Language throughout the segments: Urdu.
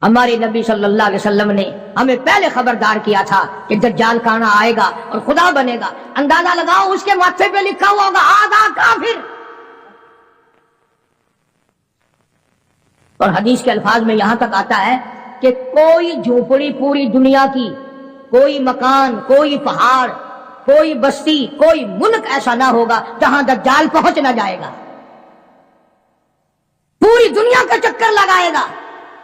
ہمارے نبی صلی اللہ علیہ وسلم نے ہمیں پہلے خبردار کیا تھا کہ دجال کانا آئے گا اور خدا بنے گا. اندازہ لگاؤ اس کے ماتھے پہ لکھا ہوا ہوگا آدھا کافر. اور حدیث کے الفاظ میں یہاں تک آتا ہے کہ کوئی جھوپڑی پوری دنیا کی، کوئی مکان، کوئی پہاڑ، کوئی بستی، کوئی ملک ایسا نہ ہوگا جہاں دجال پہنچ نہ جائے گا. پوری دنیا کا چکر لگائے گا،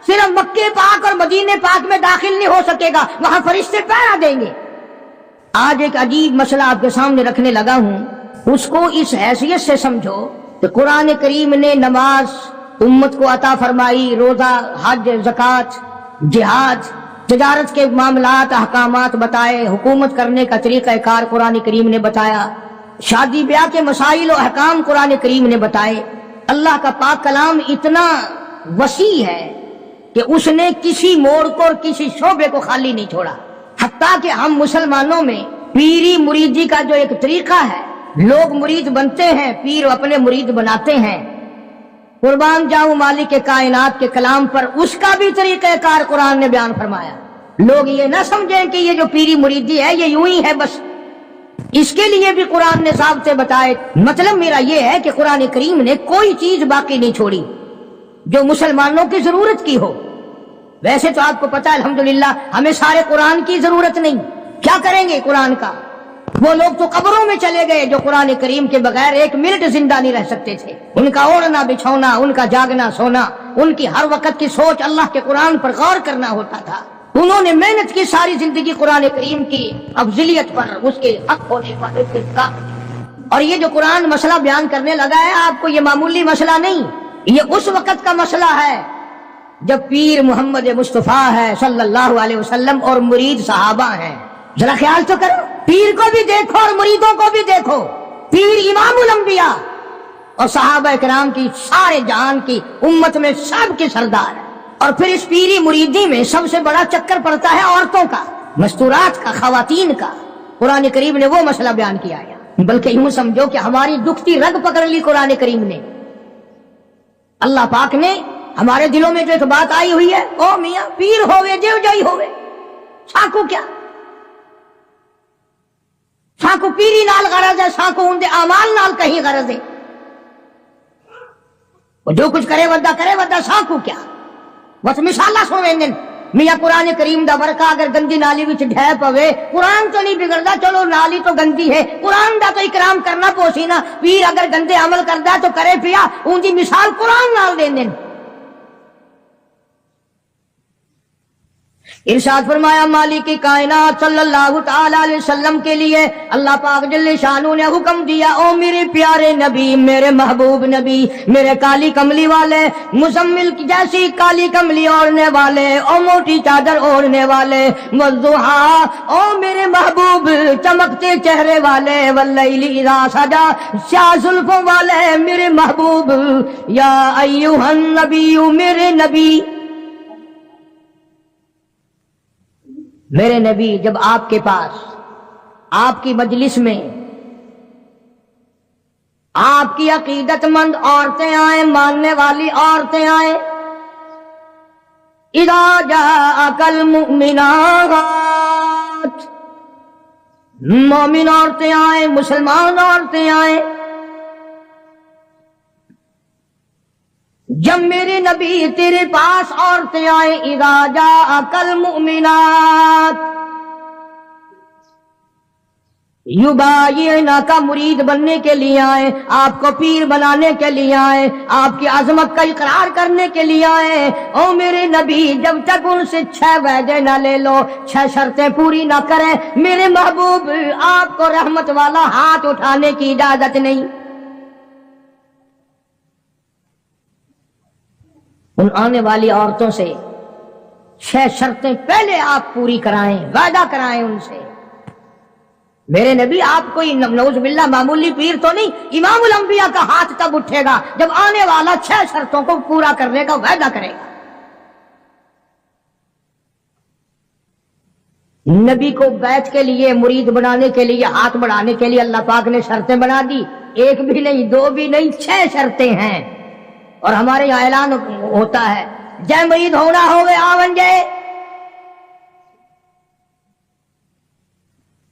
صرف مکے پاک اور مدینے پاک میں داخل نہیں ہو سکے گا، وہاں فرشتے پہرا دیں گے. آج ایک عجیب مسئلہ آپ کے سامنے رکھنے لگا ہوں، اس کو اس حیثیت سے سمجھو کہ قرآن کریم نے نماز امت کو عطا فرمائی، روزہ، حج، زکوٰۃ، جہاد، تجارت کے معاملات، احکامات بتائے، حکومت کرنے کا طریقہ کار قرآن کریم نے بتایا، شادی بیاہ کے مسائل و احکام قرآن کریم نے بتائے. اللہ کا پاک کلام اتنا وسیع ہے کہ اس نے کسی موڑ کو اور کسی شعبے کو خالی نہیں چھوڑا. حتیٰ کہ ہم مسلمانوں میں پیری مریدی کا جو ایک طریقہ ہے، لوگ مرید بنتے ہیں، پیر اپنے مرید بناتے ہیں. قربان جاؤں مالک کائنات کے کلام پر اس کا بھی طریقہ کار قرآن نے بیان فرمایا. لوگ یہ نہ سمجھیں کہ یہ جو پیری مریدی ہے یہ یوں ہی ہے بس، اس کے لیے بھی قرآن نے ضابطے بتائے. مطلب میرا یہ ہے کہ قرآن کریم نے کوئی چیز باقی نہیں چھوڑی جو مسلمانوں کی ضرورت کی ہو. ویسے تو آپ کو پتا ہے الحمدللہ ہمیں سارے قرآن کی ضرورت نہیں. کیا کریں گے قرآن کا؟ وہ لوگ تو قبروں میں چلے گئے جو قرآن کریم کے بغیر ایک منٹ زندہ نہیں رہ سکتے تھے. ان کا اوڑھنا بچھونا، ان کا جاگنا سونا، ان کی ہر وقت کی سوچ اللہ کے قرآن پر غور کرنا ہوتا تھا. انہوں نے محنت کی ساری زندگی قرآن کریم کی افضلیت پر، اس کے حق ہونے پر. اور یہ جو قرآن مسئلہ بیان کرنے لگا ہے آپ کو، یہ معمولی مسئلہ نہیں، یہ اس وقت کا مسئلہ ہے جب پیر محمد مصطفیٰ ہے صلی اللہ علیہ وسلم اور مرید صحابہ ہیں. ذرا خیال تو کرو، پیر کو بھی دیکھو اور مریدوں کو بھی دیکھو. پیر امام الانبیاء اور صحابہ کرام کی سارے جہان کی امت میں سب کے سردار ہے. اور پھر اس پیری مریدی میں سب سے بڑا چکر پڑتا ہے عورتوں کا، مستورات کا، خواتین کا. قرآن کریم نے وہ مسئلہ بیان کیا ہے، بلکہ یوں سمجھو کہ ہماری دکھتی رگ پکڑ لی قرآن کریم نے. اللہ پاک نے ہمارے دلوں میں جو ایک بات آئی ہوئی ہے، او میاں پیر ہوئے جو جائی ہوئے، ساکو کیا؟ ساکو پیری نال غرض ہے، ساکو ان دے اعمال نال کہیں غرض ہے. وہ جو کچھ کرے ودا ساکو کیا؟ بس مثالہ سنیں میاں قرآن کریم دا ورقہ اگر گندی نالی وچ ڈھے پوے، قرآن تو نہیں بگڑدا، چلو نالی تو گندی ہے، قرآن دا تو اکرام کرنا پوسی نا. پیر اگر گندے عمل کردا تو کرے پیا، ان دی مثال قرآن نال دین. ارشاد فرمایا مالک کائنات صلی اللہ تعالی علیہ وسلم کے لیے اللہ پاک جل شانہ نے حکم دیا، او میرے پیارے نبی، میرے محبوب نبی، میرے کالی کملی والے، مزمل کی جیسی کالی کملی اوڑھنے والے، او موٹی چادر اوڑھنے والے، والضحیٰ، او میرے محبوب چمکتے چہرے والے، واللیل اذا سجا، سیاہ زلفوں والے میرے محبوب، یا ایھا النبی، میرے نبی. میرے نبی جب آپ کے پاس، آپ کی مجلس میں آپ کی عقیدت مند عورتیں آئیں، ماننے والی عورتیں آئیں، اذا جاءک المؤمنات، مومن عورتیں آئیں، مسلمان عورتیں آئیں. جب میرے نبی تیرے پاس عورتیں آئیں، اذا جاءک المؤمنات یبایعنک، مرید بننے کے لیے آئیں، آپ کو پیر بنانے کے لیے آئیں، آپ کی عظمت کا اقرار کرنے کے لیے آئیں. او میرے نبی جب تک ان سے 6 وعدے نہ لے لو، 6 شرطیں پوری نہ کریں، میرے محبوب آپ کو رحمت والا ہاتھ اٹھانے کی اجازت نہیں. ان آنے والی عورتوں سے 6 شرطیں پہلے آپ پوری کرائیں، وعدہ کرائیں ان سے. میرے نبی آپ کوئی نعوذ باللہ معمولی پیر تو نہیں، امام الانبیاء کا ہاتھ تب اٹھے گا جب آنے والا 6 شرطوں کو پورا کرنے کا وعدہ کرے گا. نبی کو بیعت کے لیے، مرید بنانے کے لیے، ہاتھ بڑھانے کے لیے اللہ پاک نے شرطیں بنا دی. 1 بھی نہیں، 2 بھی نہیں، 6 شرطیں ہیں. اور ہمارے یہاں اعلان ہوتا ہے، جے مرید ہونا ہوئے آون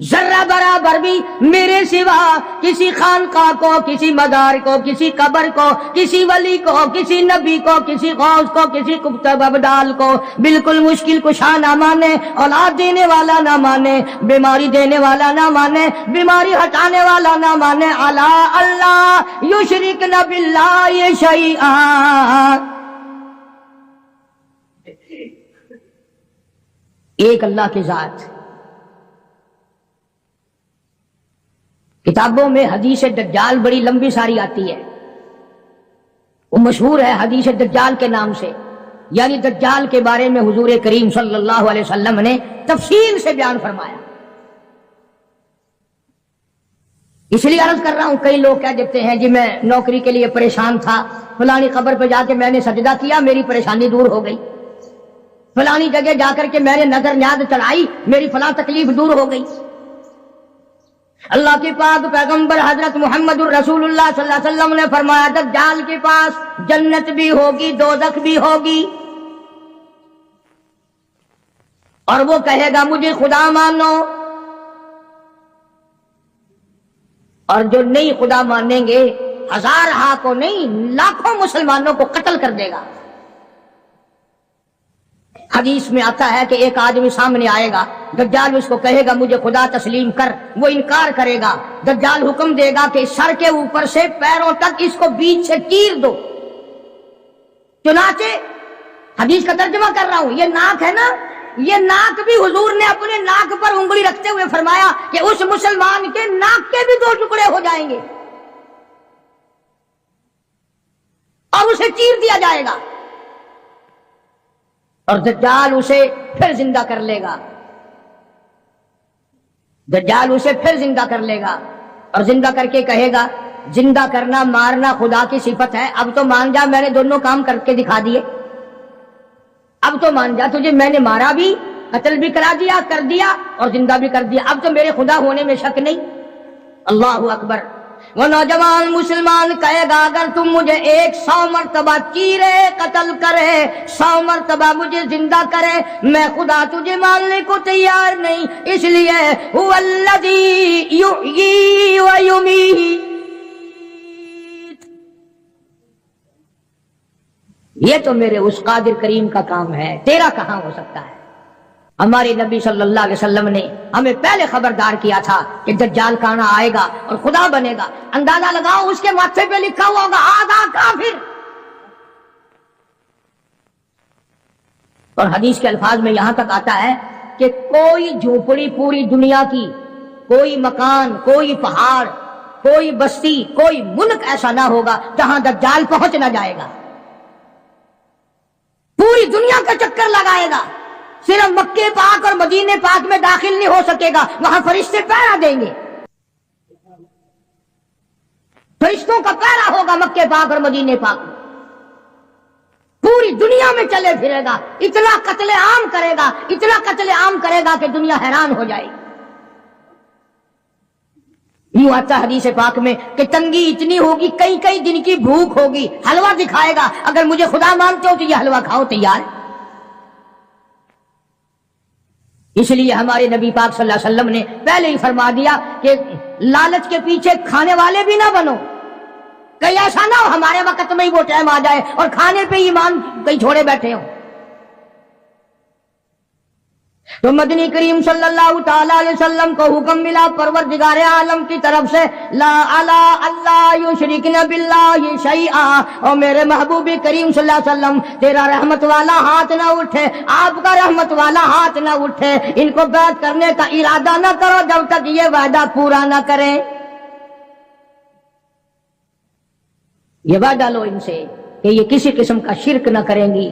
ذرہ برابر بھی میرے سوا کسی خانقاہ کو، کسی مزار کو، کسی قبر کو، کسی ولی کو، کسی نبی کو، کسی غوث کو، کسی کتب ابدال کو بالکل مشکل کشا نہ مانے، اولاد دینے والا نہ مانے، بیماری دینے والا نہ مانے، بیماری ہٹانے والا نہ مانے، الا اللہ یشرکن باللہ شیئا، ایک اللہ کی ذات۔ کتابوں میں حدیث دجال بڑی لمبی ساری آتی ہے، وہ مشہور ہے حدیث دجال کے نام سے، یعنی دجال کے بارے میں حضور کریم صلی اللہ علیہ وسلم نے تفصیل سے بیان فرمایا۔ اس لیے عرض کر رہا ہوں، کئی لوگ کہہ دیتے ہیں جی میں نوکری کے لیے پریشان تھا، فلانی قبر پہ جا کے میں نے سجدہ کیا، میری پریشانی دور ہو گئی، فلانی جگہ جا کر کے میں نے نظر نیاز چڑھائی، میری فلاں تکلیف دور ہو گئی۔ اللہ کے پاک پیغمبر حضرت محمد الرسول اللہ صلی اللہ علیہ وسلم نے فرمایا دجال کے پاس جنت بھی ہوگی، دوزخ بھی ہوگی، اور وہ کہے گا مجھے خدا مانو، اور جو نہیں خدا مانیں گے ہزارہا کو نہیں لاکھوں مسلمانوں کو قتل کر دے گا۔ حدیث میں آتا ہے کہ ایک آدمی سامنے آئے گا، دجال اس کو کہے گا مجھے خدا تسلیم کر، وہ انکار کرے گا، دجال حکم دے گا کہ سر کے اوپر سے پیروں تک اس کو بیچ سے چیر دو۔ چنانچہ حدیث کا ترجمہ کر رہا ہوں، یہ ناک ہے نا، یہ ناک بھی حضور نے اپنے ناک پر انگلی رکھتے ہوئے فرمایا کہ اس مسلمان کے ناک کے بھی 2 ٹکڑے ہو جائیں گے اور اسے چیر دیا جائے گا، اور دجال اسے پھر زندہ کر لے گا، دجال اسے پھر زندہ کر لے گا، اور زندہ کر کے کہے گا زندہ کرنا مارنا خدا کی صفت ہے، اب تو مان جا میں نے دونوں کام کر کے دکھا دیے، اب تو مان جا تجھے میں نے مارا بھی، قتل بھی کرا دیا، کر دیا اور زندہ بھی کر دیا، اب تو میرے خدا ہونے میں شک نہیں۔ اللہ اکبر۔ وہ نوجوان مسلمان کہے گا اگر تم مجھے 100 مرتبہ چیرے قتل کرے، 100 مرتبہ مجھے زندہ کرے، میں خدا تجھے ماننے کو تیار نہیں، اس لیے هو الذی یحیی و یمیت، یہ تو میرے اس قادر کریم کا کام ہے، تیرا کہاں ہو سکتا ہے۔ ہمارے نبی صلی اللہ علیہ وسلم نے ہمیں پہلے خبردار کیا تھا کہ دجال کانا آئے گا اور خدا بنے گا، اندازہ لگاؤ اس کے ماتھے پہ لکھا ہوا ہوگا آدھا کافر، اور حدیث کے الفاظ میں یہاں تک آتا ہے کہ کوئی جھوپڑی پوری دنیا کی، کوئی مکان، کوئی پہاڑ، کوئی بستی، کوئی ملک ایسا نہ ہوگا جہاں دجال پہنچ نہ جائے گا، پوری دنیا کا چکر لگائے گا، صرف مکے پاک اور مدینے پاک میں داخل نہیں ہو سکے گا، وہاں فرشتے پہرا دیں گے، فرشتوں کا پہرا ہوگا مکے پاک اور مدینے پاک میں، پوری دنیا میں چلے پھرے گا، اتنا قتل عام کرے گا، اتنا قتل عام کرے گا کہ دنیا حیران ہو جائے گی۔ یوں آتا حدیث پاک میں کہ تنگی اتنی ہوگی، کئی کئی دن کی بھوک ہوگی، حلوہ دکھائے گا، اگر مجھے خدا مانتے ہو تو یہ حلوہ کھاؤ، تیار۔ اس لیے ہمارے نبی پاک صلی اللہ علیہ وسلم نے پہلے ہی فرما دیا کہ لالچ کے پیچھے کھانے والے بھی نہ بنو، کہیں ایسا نہ ہو ہمارے وقت میں ہی وہ ٹائم آ جائے اور کھانے پہ ایمان کہیں چھوڑے بیٹھے ہوں۔ تو مدنی کریم صلی اللہ تعالی علیہ وسلم کو حکم ملا پروردگار عالم کی طرف سے لا الا اللہ یشرکن باللہ شیئا، اور میرے محبوب کریم صلی اللہ علیہ وسلم تیرا رحمت والا ہاتھ نہ اٹھے، آپ کا رحمت والا ہاتھ نہ اٹھے، ان کو بیعت کرنے کا ارادہ نہ کرو جب تک یہ وعدہ پورا نہ کریں۔ یہ وعدہ لو ان سے کہ یہ کسی قسم کا شرک نہ کریں گی،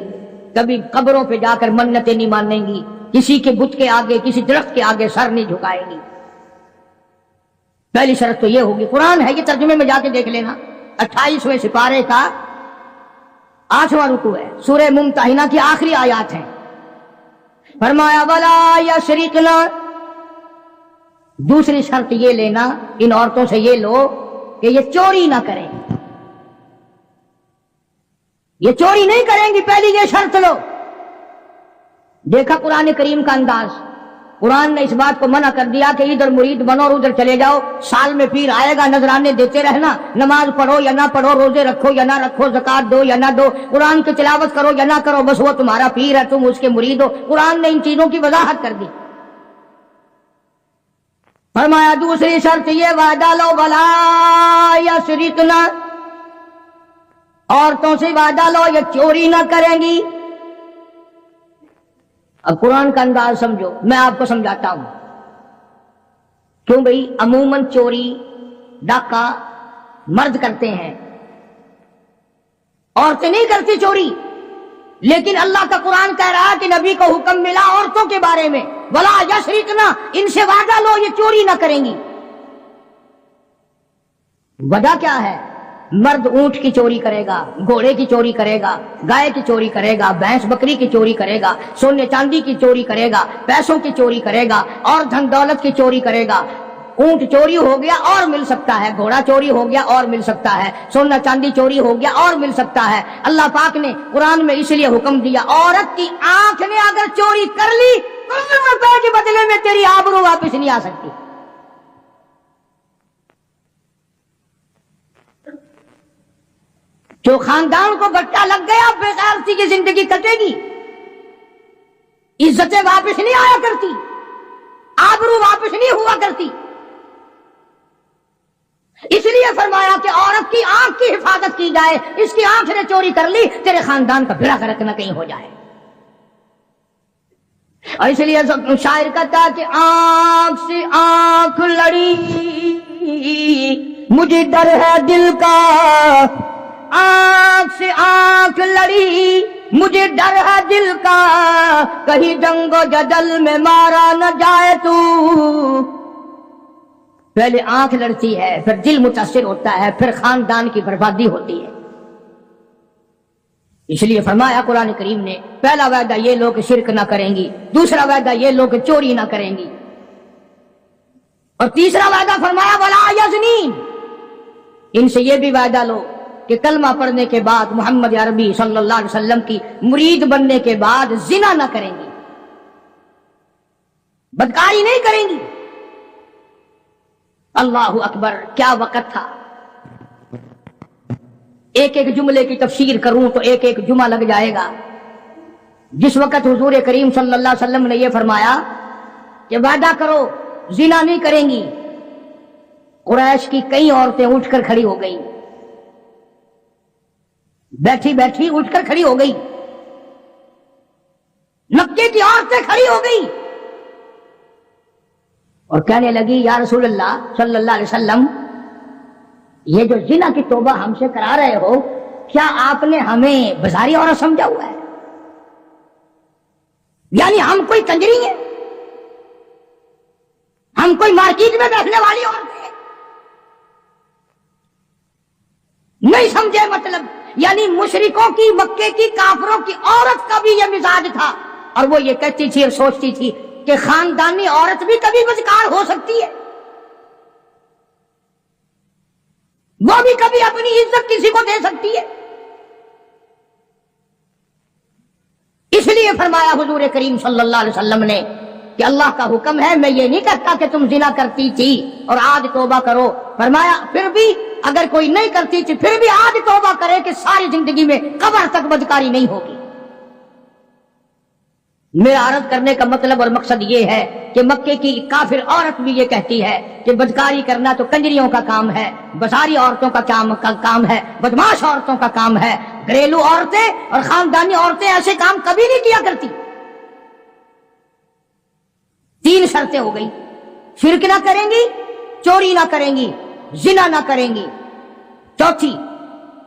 کبھی قبروں پہ جا کر منتیں نہیں مانیں گی، کسی کے بت کے آگے، کسی درخت کے آگے سر نہیں جھکائیں گی۔ پہلی شرط تو یہ ہوگی، قرآن ہے یہ، ترجمے میں جا کے دیکھ لینا، 28ویں سپارے کا 8واں رکوع ہے، سورہ ممتحنہ کی آخری آیات ہیں۔ فرمایا ولا یشرکنا، دوسری شرط یہ لینا ان عورتوں سے یہ لو کہ یہ چوری نہ کریں، یہ چوری نہیں کریں گی، پہلی یہ شرط لو۔ دیکھا قرآن کریم کا انداز، قرآن نے اس بات کو منع کر دیا کہ ادھر مرید بنو اور ادھر چلے جاؤ، سال میں پیر آئے گا نذرانے دیتے رہنا، نماز پڑھو یا نہ پڑھو، روزے رکھو یا نہ رکھو، زکات دو یا نہ دو، قرآن کی تلاوت کرو یا نہ کرو، بس وہ تمہارا پیر ہے، تم اس کے مرید ہو۔ قرآن نے ان چیزوں کی وضاحت کر دی۔ فرمایا دوسری شرط یہ وعدہ لو ولا یسرقنا، عورتوں سے وعدہ لو یہ چوری نہ کریں گی۔ اب قرآن کا انداز سمجھو، میں آپ کو سمجھاتا ہوں۔ کیوں بھئی؟ عموماً چوری ڈاکہ مرد کرتے ہیں، عورتیں نہیں کرتی چوری، لیکن اللہ کا قرآن کہہ رہا کہ نبی کو حکم ملا عورتوں کے بارے میں، ولا یسرقنا، ان سے وعدہ لو یہ چوری نہ کریں گی۔ وجہ کیا ہے؟ مرد اونٹ کی چوری کرے گا، گھوڑے کی چوری کرے گا، گائے کی چوری کرے گا، بھینس بکری کی چوری کرے گا، سونے چاندی کی چوری کرے گا، پیسوں کی چوری کرے گا، اور دھن دولت کی چوری کرے گا۔ اونٹ چوری ہو گیا اور مل سکتا ہے، گھوڑا چوری ہو گیا اور مل سکتا ہے، سونا چاندی چوری ہو گیا اور مل سکتا ہے۔ اللہ پاک نے قرآن میں اس لیے حکم دیا، عورت کی آنکھ نے اگر چوری کر لی تو روپے کے بدلے میں تیری آبرو واپس نہیں آ سکتی۔ جو خاندان کو گٹا لگ گیا بے غیرتی کی زندگی کٹے گی، عزتیں واپس نہیں آیا کرتی، آبرو واپس نہیں ہوا کرتی۔ اس لیے فرمایا کہ عورت کی آنکھ کی حفاظت کی جائے، اس کی آنکھ نے چوری کر لی تیرے خاندان کا بھیڑا گرک نہ کہیں ہو جائے۔ اور اس لیے شاعر کہتا کہ آنکھ سے آنکھ لڑی مجھے ڈر ہے دل کا، آنکھ سے آنکھ لڑی مجھے ڈر ہے دل کا، کہیں جنگ و جدل میں مارا نہ جائے تو۔ پہلے آنکھ لڑتی ہے، پھر دل متاثر ہوتا ہے، پھر خاندان کی بربادی ہوتی ہے۔ اس لیے فرمایا قرآن کریم نے، پہلا وعدہ یہ لو کہ شرک نہ کریں گی، دوسرا وعدہ یہ لو کہ چوری نہ کریں گی، اور تیسرا وعدہ فرمایا ولا یزنین، ان سے یہ بھی وعدہ لو کہ کلمہ پڑھنے کے بعد محمد عربی صلی اللہ علیہ وسلم کی مرید بننے کے بعد زنا نہ کریں گی، بدکاری نہیں کریں گی۔ اللہ اکبر، کیا وقت تھا! ایک ایک جملے کی تفسیر کروں تو ایک ایک جمعہ لگ جائے گا۔ جس وقت حضور کریم صلی اللہ علیہ وسلم نے یہ فرمایا کہ وعدہ کرو زنا نہیں کریں گی، قریش کی کئی عورتیں اٹھ کر کھڑی ہو گئیں، بیٹھی بیٹھی اٹھ کر کھڑی ہو گئی، مکے کی عورتیں کھڑی ہو گئی اور کہنے لگی یا رسول اللہ صلی اللہ علیہ وسلم، یہ جو زنا کی توبہ ہم سے کرا رہے ہو، کیا آپ نے ہمیں بازاری عورت سمجھا ہوا ہے؟ یعنی ہم کوئی کنجری ہیں؟ ہم کوئی مارکیٹ میں بیٹھنے والی عورت ہیں؟ نہیں سمجھے مطلب؟ یعنی مشرکوں کی، مکے کی کافروں کی عورت کا بھی یہ مزاج تھا، اور وہ یہ کہتی تھی اور سوچتی تھی کہ خاندانی عورت بھی کبھی بدکار ہو سکتی ہے، وہ بھی کبھی اپنی عزت کسی کو دے سکتی ہے۔ اس لیے فرمایا حضور کریم صلی اللہ علیہ وسلم نے کہ اللہ کا حکم ہے، میں یہ نہیں کہتا کہ تم زنا کرتی تھی اور آج توبہ کرو، فرمایا پھر بھی اگر کوئی نہیں کرتی تھی پھر بھی آج توبہ کرے کہ ساری زندگی میں قبر تک بدکاری نہیں ہوگی۔ میرا عرض کرنے کا مطلب اور مقصد یہ ہے کہ مکے کی کافر عورت بھی یہ کہتی ہے کہ بدکاری کرنا تو کنجریوں کا کام ہے، بازاری عورتوں کا کام ہے، بدماش عورتوں کا کام ہے، گھریلو عورتیں اور خاندانی عورتیں ایسے کام کبھی نہیں کیا کرتی۔ 3 شرطیں ہو گئی، شرک نہ کریں گی، چوری نہ کریں گی، زنا نہ کریں گی۔ چوتھی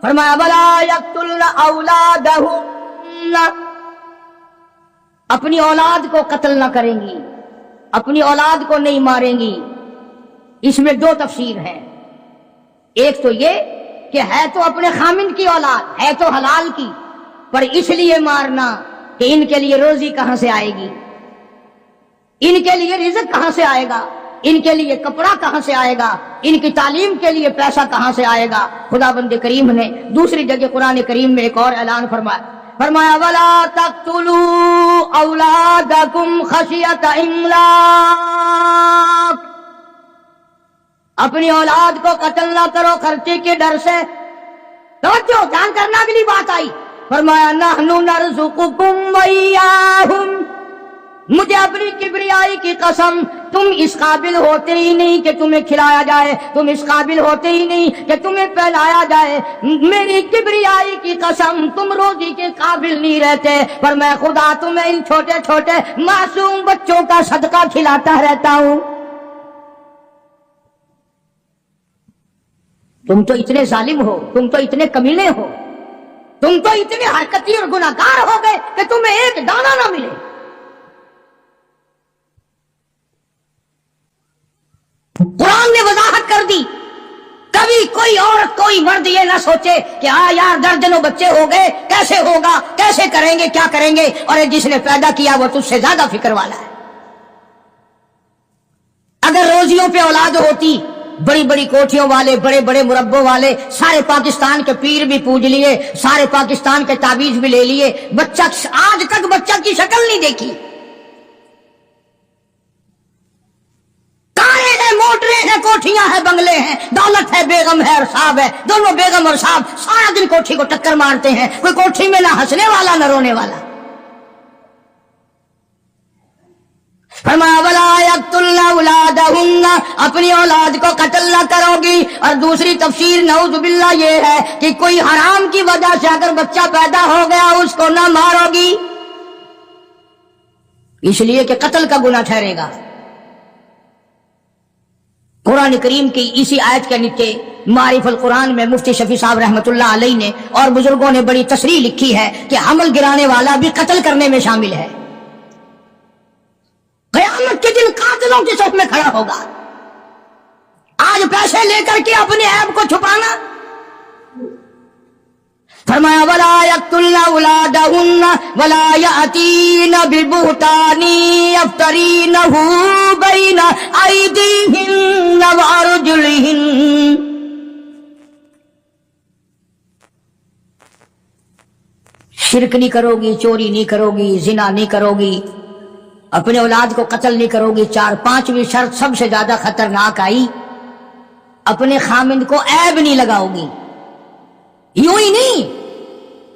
فرمایا ولا یقتلن اولادہن، اپنی اولاد کو قتل نہ کریں گی، اپنی اولاد کو نہیں ماریں گی۔ اس میں 2 تفسیر ہیں، ایک تو یہ کہ ہے تو اپنے خامند کی اولاد، ہے تو حلال کی، پر اس لیے مارنا کہ ان کے لیے روزی کہاں سے آئے گی، ان کے لیے رزق کہاں سے آئے گا، ان کے لیے کپڑا کہاں سے آئے گا، ان کی تعلیم کے لیے پیسہ کہاں سے آئے گا۔ خدا بند کریم نے دوسری جگہ قرآن کریم میں ایک اور اعلان فرمایا، فرمایا ولا تقتلوا اولادکم خشیۃ املاق، اپنی اولاد کو قتل نہ کرو خرچے کے ڈر سے۔ توجہ، دھیان کرنا، اگلی بات آئی، فرمایا نحن نرزقکم وإیاہم، مجھے اپنی کبریائی کی قسم، تم اس قابل ہوتے ہی نہیں کہ تمہیں کھلایا جائے، تم اس قابل ہوتے ہی نہیں کہ تمہیں پہنایا جائے، میری کبریائی کی قسم تم روزی کے قابل نہیں رہتے، پر میں خدا تمہیں ان چھوٹے چھوٹے معصوم بچوں کا صدقہ کھلاتا رہتا ہوں۔ تم تو اتنے ظالم ہو، تم تو اتنے کمینے ہو، تم تو اتنے حرکتی اور گناہگار ہو گئے کہ تمہیں ایک دانہ نہ ملے۔ قرآن نے وضاحت کر دی، کبھی کوئی عورت کوئی مرد یہ نہ سوچے کہ یار درجنوں بچے ہو گئے، کیسے ہوگا، کیسے کریں گے، کیا کریں گے، اور جس نے پیدا کیا وہ تجھ سے زیادہ فکر والا ہے۔ اگر روزیوں پہ اولاد ہوتی، بڑی بڑی کوٹھیوں والے، بڑے بڑے مربوں والے، سارے پاکستان کے پیر بھی پوج لیے، سارے پاکستان کے تعویذ بھی لے لیے، بچہ آج تک بچہ کی شکل نہیں دیکھی، کاریں ہیں، موٹریں ہیں، کوٹھیاں ہیں، بنگلے ہیں، دولت ہے، بیگم ہے اور صاحب ہے، دونوں بیگم اور صاحب سارا دن کوٹھی کو ٹکر مارتے ہیں، کوئی کوٹھی میں نہ ہنسنے والا نہ رونے والا۔ فرمایا ولا یقتلن اولادہن، اپنی اولاد کو قتل نہ کرو گی۔ اور دوسری تفسیر نعوذ باللہ یہ ہے کہ کوئی حرام کی وجہ سے اگر بچہ پیدا ہو گیا اس کو نہ مارو گی، اس لیے کہ قتل کا گناہ ٹھہرے گا۔ قرآن کریم کی اسی آیت کے نیچے معارف القرآن میں مفتی شفیع صاحب رحمۃ اللہ علیہ نے اور بزرگوں نے بڑی تصریح لکھی ہے کہ حمل گرانے والا بھی قتل کرنے میں شامل ہے۔ قیامت کے دن قاتلوں کی صف میں کھڑا ہوگا۔ آج پیسے لے کر کے اپنے عیب کو چھپانا، فرمایا ولا یقتلن اولادہن ولا یأتین ببہتان یفترینہ بین ایدیہن وارجلہن، شرک نہیں کرو گی، چوری نہیں کرو گی، زنا نہیں کرو گی، اپنے اولاد کو قتل نہیں کرو گی۔ پانچویں شرط سب سے زیادہ خطرناک آئی، اپنے خامند کو عیب نہیں لگاؤ گی۔ یوں ہی نہیں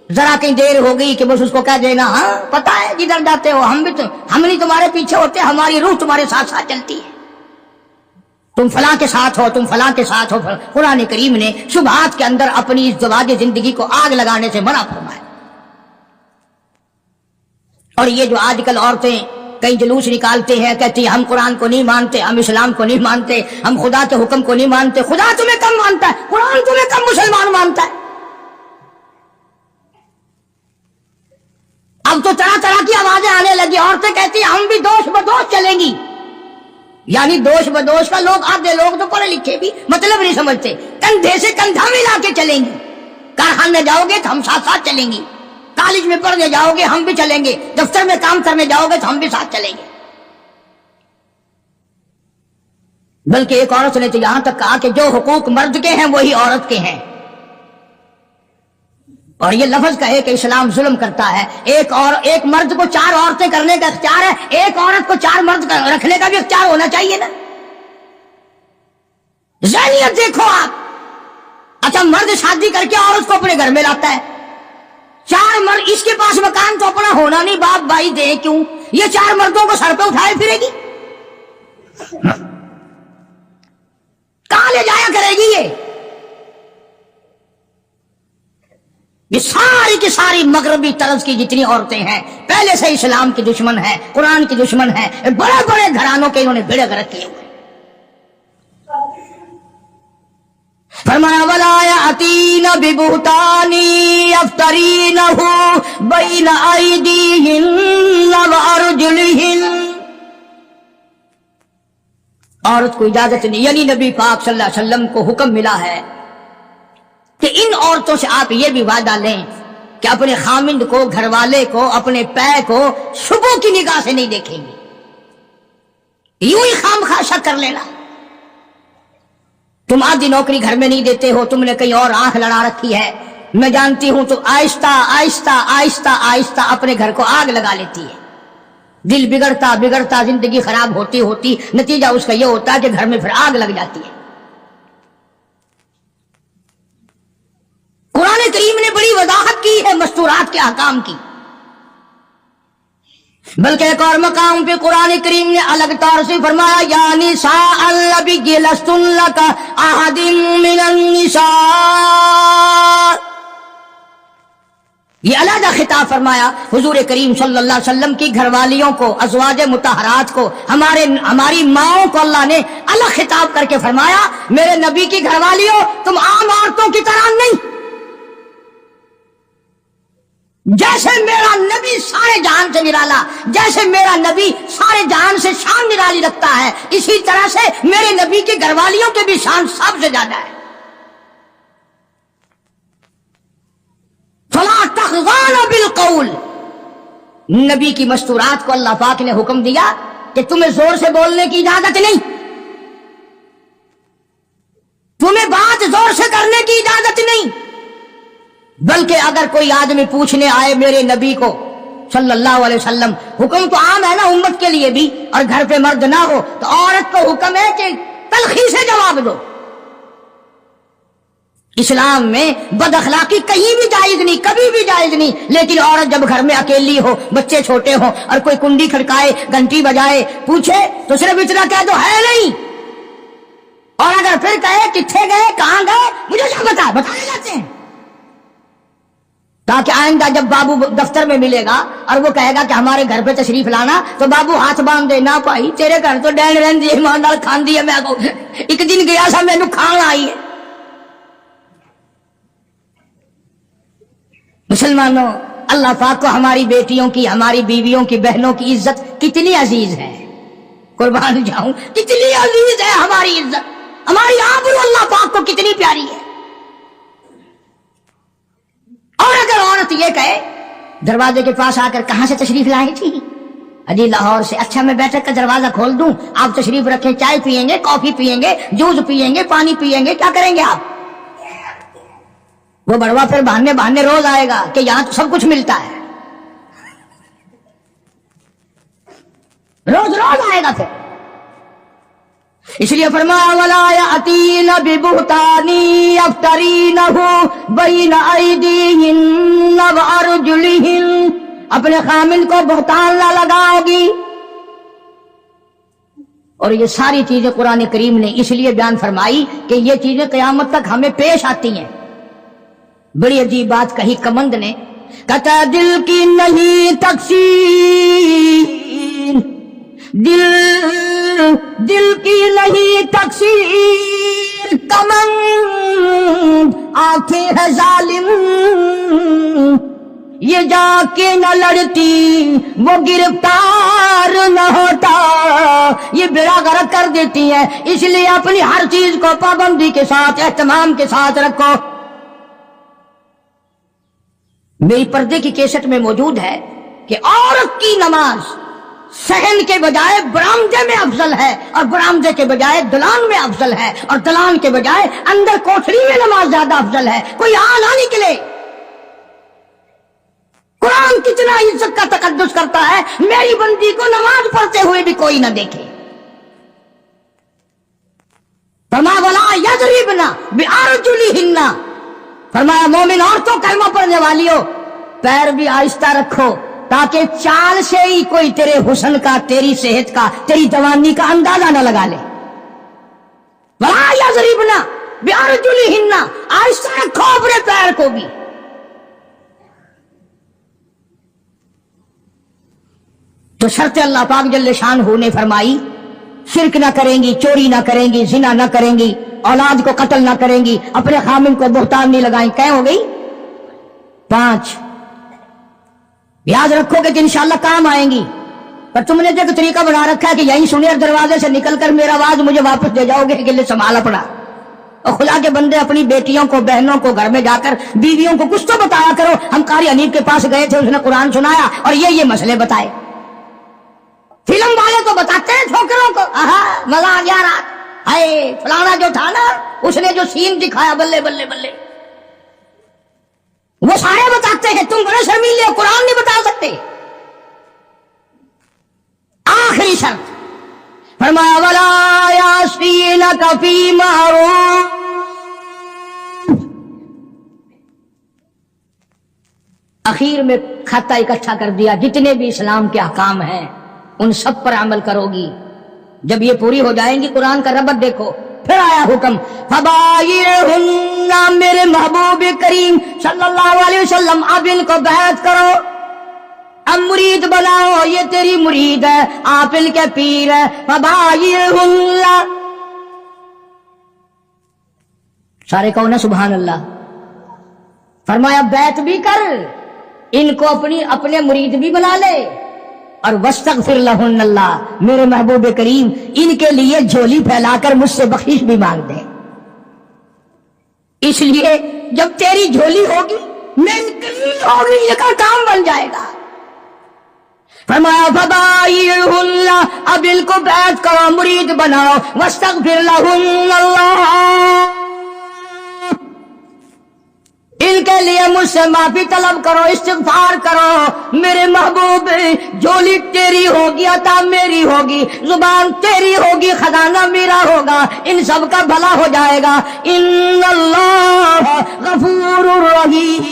ذرا کہیں دیر ہو گئی کہ بس اس کو کہہ دینا ہاں پتہ ہے جدھر جاتے ہو ہم نہیں تمہارے پیچھے ہوتے، ہماری روح تمہارے ساتھ ساتھ چلتی ہے، تم فلاں کے ساتھ ہو، تم فلاں کے ساتھ ہو۔ قرآن کریم نے شبہات کے اندر اپنی اس ازدواج زندگی کو آگ لگانے سے منع فرمایا۔ اور یہ جو آج کل عورتیں کئی جلوس نکالتے ہیں، کہتی ہیں ہم قرآن کو نہیں مانتے، ہم اسلام کو نہیں مانتے، ہم خدا کے حکم کو نہیں مانتے۔ خدا تمہیں کم مانتا ہے، قرآن تمہیں کم مسلمان مانتا ہے۔ اب تو طرح طرح کی آوازیں آنے لگی، عورتیں کہتی ہیں ہم بھی دوش بدوش چلیں گی، یعنی دوش بدوش کا لوگ، آدھے لوگ تو پڑھے لکھے بھی مطلب نہیں سمجھتے، کندھے سے کندھا ملا کے چلیں گی، کارخانے جاؤ گے تو ہم ساتھ ساتھ چلیں گی، کالج میں پڑھنے جاؤ گے ہم بھی چلیں گے، دفتر میں کام کرنے جاؤ گے تو ہم بھی ساتھ چلیں گے۔ بلکہ ایک عورت نے تو یہاں تک کہا کہ جو حقوق مرد کے ہیں وہی عورت کے ہیں، اور یہ لفظ کہے کہ اسلام ظلم کرتا ہے۔ ایک مرد کو 4 عورتیں کرنے کا اختیار ہے، ایک عورت کو 4 مرد رکھنے کا بھی اختیار ہونا چاہیے نا۔ ذہنیت دیکھو آپ، اچھا مرد شادی کر کے عورت کو اپنے گھر میں لاتا ہے، 4 مرد، اس کے پاس مکان تو اپنا ہونا نہیں، باپ بھائی دے کیوں، یہ 4 مردوں کو سر پہ اٹھائے پھرے گی، کہاں لے جایا کرے گی؟ یہ ساری کی ساری مغربی طرز کی جتنی عورتیں ہیں پہلے سے اسلام کی دشمن ہیں، قرآن کی دشمن ہیں، بڑے بڑے گھرانوں کے انہوں نے بیڑے غرق کیے ہوئے۔ فرمایا ولا یأتین ببہتان یفترینہ بین ایدیہن وارجلہن، عورت کو اجازت نہیں، یعنی نبی پاک صلی اللہ علیہ وسلم کو حکم ملا ہے کہ ان عورتوں سے آپ یہ بھی وعدہ لیں کہ اپنے خامند کو، گھر والے کو، اپنے پے کو شبوں کی نگاہ سے نہیں دیکھیں گے، یوں ہی خام خواہ شک کر لینا۔ تم آدھی نوکری گھر میں نہیں دیتے ہو، تم نے کہیں اور آنکھ لڑا رکھی ہے، میں جانتی ہوں تو آہستہ آہستہ آہستہ آہستہ اپنے گھر کو آگ لگا لیتی ہے. دل بگڑتا بگڑتا زندگی خراب ہوتی ہوتی نتیجہ اس کا یہ ہوتا ہے کہ گھر میں پھر آگ لگ جاتی ہے. قرآن کریم نے بڑی وضاحت کی ہے مستورات کے احکام کی. بلکہ ایک اور مقام پہ قرآن کریم نے الگ طور سے فرمایا یا نساء النبی لستن لک احد من النساء. یہ علیحدہ خطاب فرمایا حضور کریم صلی اللہ علیہ وسلم کی گھر والیوں کو، ازواج مطہرات کو، ہماری ماؤں کو اللہ نے الگ خطاب کر کے فرمایا میرے نبی کی گھر والیوں تم عام عورتوں کی طرح نہیں. جیسے میرا نبی سارے جہان سے نرالا، جیسے میرا نبی سارے جہان سے شان نرالی رکھتا ہے، اسی طرح سے میرے نبی کی گھر والیوں کی بھی شان سب سے زیادہ ہے. فلا تخضعن بالقول. نبی کی مستورات کو اللہ پاک نے حکم دیا کہ تمہیں زور سے بولنے کی اجازت نہیں، تمہیں بات زور سے کرنے کی اجازت نہیں. بلکہ اگر کوئی آدمی پوچھنے آئے میرے نبی کو صلی اللہ علیہ وسلم، حکم تو عام ہے نا امت کے لیے بھی، اور گھر پہ مرد نہ ہو تو عورت کو حکم ہے کہ تلخی سے جواب دو. اسلام میں بد اخلاقی کہیں بھی جائز نہیں، کبھی بھی جائز نہیں. لیکن عورت جب گھر میں اکیلی ہو، بچے چھوٹے ہوں، اور کوئی کنڈی کھڑکائے، گھنٹی بجائے، پوچھے تو صرف اتنا کہہ دو ہے نہیں. اور اگر پھر کہے کتنے گئے، کہاں گئے، مجھے کیا بتانے جاتے ہیں، تاکہ آئندہ جب بابو دفتر میں ملے گا اور وہ کہے گا کہ ہمارے گھر پہ تشریف لانا تو بابو ہاتھ باندھ دے، نہ بھائی تیرے گھر تو ڈین رہن دی ایماندار کھان دی ہے، میں کو ایک دن گیا سا میں نو کھان آئی ہے. مسلمانوں، اللہ پاک کو ہماری بیٹیوں کی، ہماری بیویوں کی، بہنوں کی عزت کتنی عزیز ہے، قربان جاؤں کتنی عزیز ہے ہماری عزت، ہماری آبرو اللہ پاک کو کتنی پیاری ہے. اور اگر عورت یہ کہے دروازے کے پاس آ کر کہاں سے تشریف لائی تھی، اجی لاہور سے، اچھا میں بیٹھک کا دروازہ کھول دوں، آپ تشریف رکھیں، چائے پیئیں گے، کافی پیئیں گے، جوس پیئیں گے، پانی پیئیں گے، کیا کریں گے آپ؟ وہ بڑوا پھر بہانے روز آئے گا کہ یہاں تو سب کچھ ملتا ہے، روز آئے گا پھر. اس لیے فرمایا وَلَا يَأْتِينَ بِبُهْتَانٍ يَفْتَرِينَهُ بَيْنَ أَيْدِيهِنَّ وَأَرْجُلِهِنَّ. اپنے خامن کو بہتان نہ لگاؤ گی. اور یہ ساری چیزیں قرآن کریم نے اس لیے بیان فرمائی کہ یہ چیزیں قیامت تک ہمیں پیش آتی ہیں. بڑی عجیب بات کہی کمند نے، کہتا دل کی نہیں تقسیم، دل کی نہیں تقسیم، کمند آنکھیں ہے ظالم، یہ جا کے نہ لڑتی وہ گرفتار نہ ہوتا. یہ بیڑا غرق کر دیتی ہے، اس لیے اپنی ہر چیز کو پابندی کے ساتھ، اہتمام کے ساتھ رکھو. میری پردے کی کیسٹ میں موجود ہے کہ عورت کی نماز صحن کے بجائے برآمدے میں افضل ہے، اور برآمدے کے بجائے دلان میں افضل ہے، اور دلان کے بجائے اندر کوٹھری میں نماز زیادہ افضل ہے. کوئی آ نہ نکلے. قرآن کتنا عزت کا تقدس کرتا ہے، میری بندی کو نماز پڑھتے ہوئے بھی کوئی نہ دیکھے. فرمایا وَلَا يَضْرِبْنَ بِأَرْجُلِهِنَّ. فرمایا مومن عورتوں کلمہ پڑھنے والیوں پیر بھی آہستہ رکھو، تاکہ چال سے ہی کوئی تیرے حسن کا، تیری صحت کا، تیری جوانی کا اندازہ نہ لگا لے. وَلَا يَضْرِبْنَ بِأَرْجُلِهِنَّ. آہستہ رکھو اپنے پیر کو بھی. تو شرط اللہ پاک جل شانہ نے فرمائی شرک نہ کریں گی، چوری نہ کریں گی، زنا نہ کریں گی، اولاد کو قتل نہ کریں گی، اپنے خامن کو بہتان نہیں لگائیں. کیا ہو گئی؟ 5. یاد رکھو کہ انشاءاللہ کام آئیں گی. پر تم نے جو طریقہ بنا رکھا ہے کہ یہیں سنی اور دروازے سے نکل کر میرا آواز مجھے واپس دے جاؤ گے کہ لے سنبھالا پڑا. اور خدا کے بندے اپنی بیٹیوں کو، بہنوں کو گھر میں جا کر، بیویوں کو کچھ تو بتایا کرو. ہم قاری حنیف کے پاس گئے تھے، اس نے قرآن سنایا اور یہ مسئلے بتائے. فلم والے تو بتاتے ہیں چھوکروں کو، مزہ آ گیا رات، ہائے فلانا جو تھا نا اس نے جو سین دکھایا، بلے بلے بلے. وہ سارے بتاتے ہیں، تم بڑے شرمیلے ہو، قرآن نہیں بتا سکتے۔ آخری شرط فرمایا وَلَا يَعْصِينَكَ فِي مَعْرُوفٍ، اخیر میں کھاتا اکٹھا کر دیا، جتنے بھی اسلام کے احکام ہیں ان سب پر عمل کرو گی۔ جب یہ پوری ہو جائیں گی، قرآن کا ربط دیکھو، پھر آیا حکم فَبَايِعْهُنَّ، میرے محبوب کریم صلی اللہ علیہ وسلم اب ان کو بیعت کرو، اب مرید بناؤ، یہ تیری مرید ہے، آپ ان کے پیر ہے۔ فَبَايِعْهُنَّ، سارے کہو نا سبحان اللہ۔ فرمایا بیعت بھی کر، ان کو اپنے مرید بھی بنا لے، اور وَاسْتَغْفِرْ لَهُنَّ، اللہ میرے محبوب کریم ان کے لیے جھولی پھیلا کر مجھ سے بخشش بھی مانگ دے۔ اس لیے جب تیری جھولی ہوگی، میں ان کے لیے ہوگی، یہ کا کام بن جائے گا۔ فرمایا فَبَايِعْهُنَّ، اب ان کو بیعت کرو، مرید بناؤ، وَاسْتَغْفِرْ لَهُنَّ اللہ، ان کے لیے مجھ سے معافی طلب کرو، استغفار کرو۔ میرے محبوب جھولی تیری ہوگی، عطا میری ہوگی، زبان تیری ہوگی، خزانہ میرا ہوگا، ان سب کا بھلا ہو جائے گا۔ ان اللہ غفور رحیم،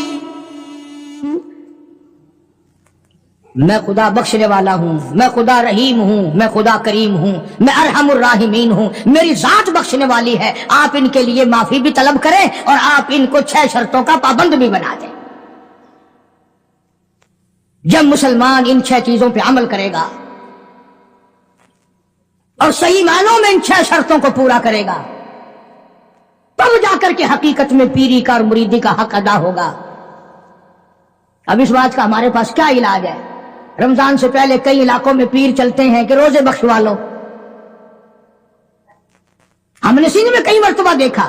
میں خدا بخشنے والا ہوں، میں خدا رحیم ہوں، میں خدا کریم ہوں، میں ارحم الراحمین ہوں، میری ذات بخشنے والی ہے۔ آپ ان کے لیے معافی بھی طلب کریں اور آپ ان کو 6 شرطوں کا پابند بھی بنا دیں۔ جب مسلمان ان 6 چیزوں پہ عمل کرے گا اور صحیح معنوں میں ان 6 شرطوں کو پورا کرے گا، تب جا کر کے حقیقت میں پیری کا اور مریدی کا حق ادا ہوگا۔ اب اس بات کا ہمارے پاس کیا علاج ہے؟ رمضان سے پہلے کئی علاقوں میں پیر چلتے ہیں کہ روزے بخشوا لو۔ ہم نے سندھ میں کئی مرتبہ دیکھا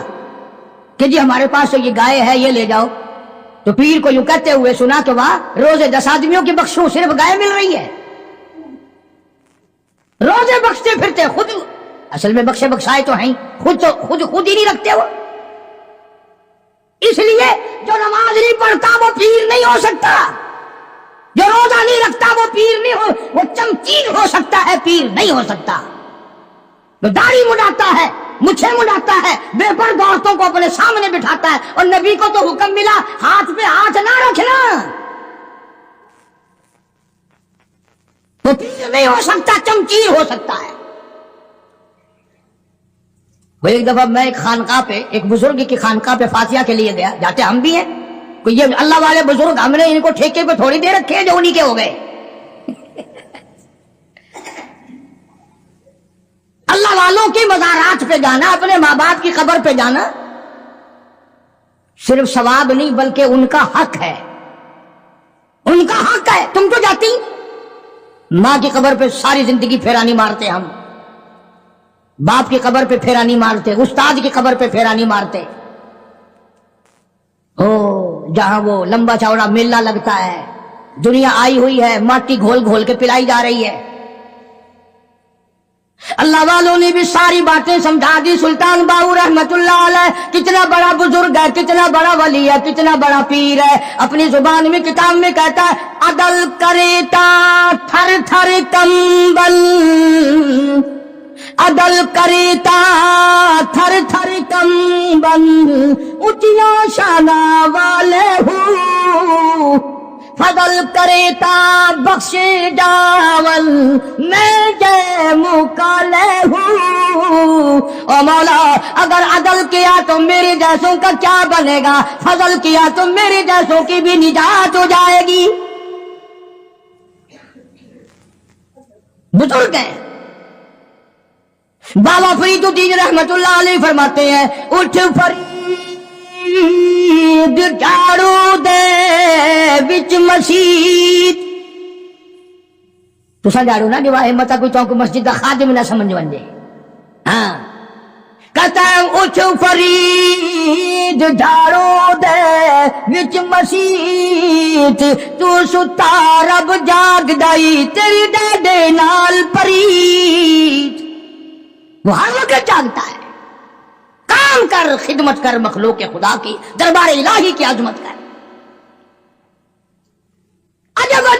کہ جی ہمارے پاس یہ گائے ہے، یہ لے جاؤ، تو پیر کو یوں کہتے ہوئے سنا کہ واہ، روزے 10 آدمیوں کی بخشوں، صرف گائے مل رہی ہے۔ روزے بخشتے پھرتے، خود اصل میں بخشے بخشائے تو ہیں، خود ہی نہیں رکھتے وہ۔ اس لیے جو نماز نہیں پڑھتا وہ پیر نہیں ہو سکتا، جو روزہ نہیں رکھتا وہ پیر نہیں ہو، وہ چمچیر ہو سکتا ہے، پیر نہیں ہو سکتا۔ جو داڑھی مڈاتا ہے، مچھے مڈاتا ہے، بے پرد عورتوں کو اپنے سامنے بٹھاتا ہے، اور نبی کو تو حکم ملا ہاتھ پہ ہاتھ نہ رکھنا، وہ پیر نہیں ہو سکتا، چمچیر ہو سکتا ہے۔ وہ ایک دفعہ میں ایک خانقاہ پہ، ایک بزرگ کی خانقاہ پہ فاتحہ کے لیے گیا، جاتے ہم بھی ہیں، کوئی یہ اللہ والے بزرگ، ہم نے ان کو ٹھیکے پہ تھوڑی دے رکھے ہیں جو انہی کے ہو گئے۔ اللہ والوں کی مزارات پہ جانا، اپنے ماں باپ کی قبر پہ جانا صرف ثواب نہیں بلکہ ان کا حق ہے، ان کا حق ہے۔ تم تو جاتی ماں کی قبر پہ ساری زندگی پھیرا نہیں مارتے، ہم باپ کی قبر پہ پھیرا نہیں مارتے، استاد کی قبر پہ پھیرا نہیں مارتے، جہاں وہ لمبا چوڑا میلہ لگتا ہے، دنیا آئی ہوئی ہے، ماٹی گھول گھول کے پلائی جا رہی ہے۔ اللہ والوں نے بھی ساری باتیں سمجھا دی۔ سلطان باہو رحمت اللہ علیہ کتنا بڑا بزرگ ہے، کتنا بڑا ولی ہے، کتنا بڑا پیر ہے، اپنی زبان میں کتاب میں کہتا ہے عدل کریتا تھر تھر کمبل، عدل کریتا تھر تھر کمبل، اونچیا شانہ والے ہوں، فضل کریتا بخش جاول، میں جے مکالے ہوں۔ او مولا اگر عدل کیا تو میرے جیسوں کا کیا بنے گا، فضل کیا تو میرے جیسوں کی بھی نجات ہو جائے گی۔ بزرگ ہیں بابا فرید الدین رحمت اللہ علیہ فرماتے ہیں اٹھ فرید جھاڑو دے وچ مسجد، تو جھاڑو نہ دیوا ہمت کوئی تو مسجد کا خادم نہ سمجھ ونجے۔ ہاں کہتا ہے اٹھ فرید جھاڑو دے وچ مسجد، تو ستا رب جاگ دائی تیری ڈیڈے نال پرید، وہ ہر وقت جاگتا ہے۔ کام کر، خدمت کر، مخلوق خدا کی، دربار الہی کی عظمت کر۔